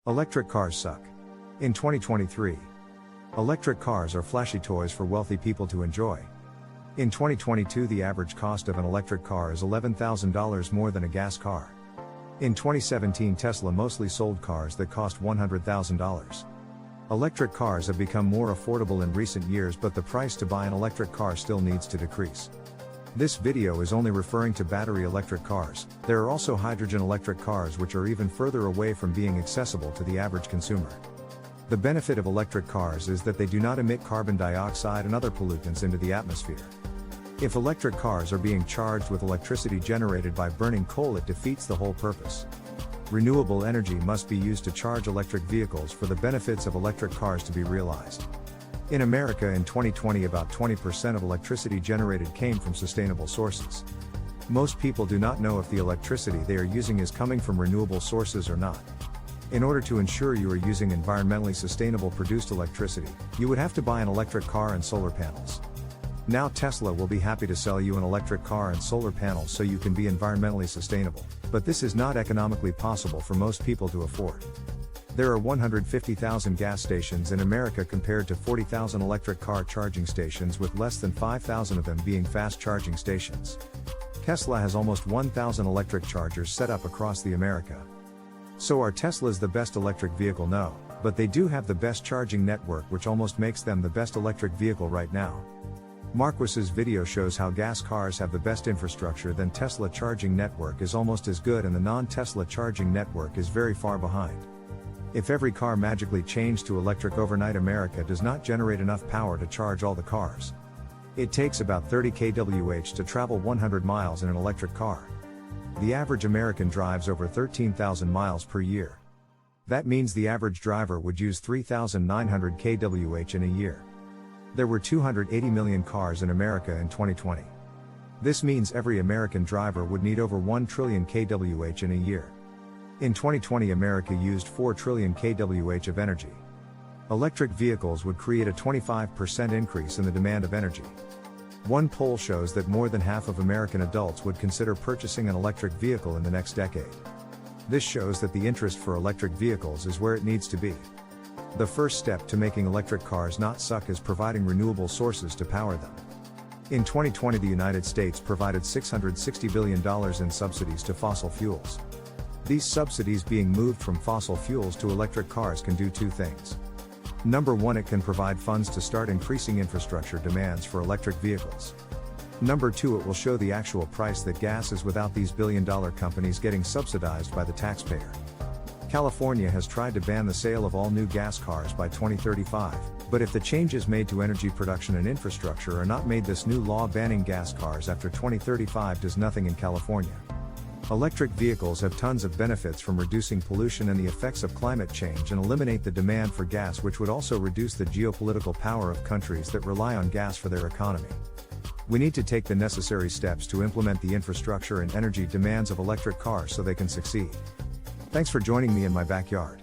Electric cars suck. In 2023, electric cars are flashy toys for wealthy people to enjoy. In 2022, the average cost of an electric car is $11,000 more than a gas car. In 2017, Tesla mostly sold cars that cost $100,000. Electric cars have become more affordable in recent years, but the price to buy an electric car still needs to decrease. This video is only referring to battery electric cars. There are also hydrogen electric cars which are even further away from being accessible to the average consumer. The benefit of electric cars is that they do not emit carbon dioxide and other pollutants into the atmosphere. If electric cars are being charged with electricity generated by burning coal, it defeats the whole purpose. Renewable energy must be used to charge electric vehicles for the benefits of electric cars to be realized. In America in 2020, about 20% of electricity generated came from sustainable sources. Most people do not know if the electricity they are using is coming from renewable sources or not. In order to ensure you are using environmentally sustainable produced electricity, you would have to buy an electric car and solar panels. Now Tesla will be happy to sell you an electric car and solar panels so you can be environmentally sustainable, but this is not economically possible for most people to afford. There are 150,000 gas stations in America compared to 40,000 electric car charging stations, with less than 5,000 of them being fast charging stations. Tesla has almost 1,000 electric chargers set up across the America. So are Teslas the best electric vehicle? No, but they do have the best charging network, which almost makes them the best electric vehicle right now. Marquis's video shows how gas cars have the best infrastructure, then Tesla charging network is almost as good and the non-Tesla charging network is very far behind. If every car magically changed to electric overnight, America does not generate enough power to charge all the cars. It takes about 30 kWh to travel 100 miles in an electric car. The average American drives over 13,000 miles per year. That means the average driver would use 3,900 kWh in a year. There were 280 million cars in America in 2020. This means every American driver would need over 1 trillion kWh in a year. In 2020, America used 4 trillion kWh of energy. Electric vehicles would create a 25% increase in the demand of energy. One poll shows that more than half of American adults would consider purchasing an electric vehicle in the next decade. This shows that the interest for electric vehicles is where it needs to be. The first step to making electric cars not suck is providing renewable sources to power them. In 2020, the United States provided $660 billion in subsidies to fossil fuels. These subsidies being moved from fossil fuels to electric cars can do two things. Number one, it can provide funds to start increasing infrastructure demands for electric vehicles. Number two, it will show the actual price that gas is without these billion-dollar companies getting subsidized by the taxpayer. California has tried to ban the sale of all new gas cars by 2035, but if the changes made to energy production and infrastructure are not made, this new law banning gas cars after 2035 does nothing in California. Electric vehicles have tons of benefits, from reducing pollution and the effects of climate change, and eliminate the demand for gas, which would also reduce the geopolitical power of countries that rely on gas for their economy. We need to take the necessary steps to implement the infrastructure and energy demands of electric cars so they can succeed. Thanks for joining me in my backyard.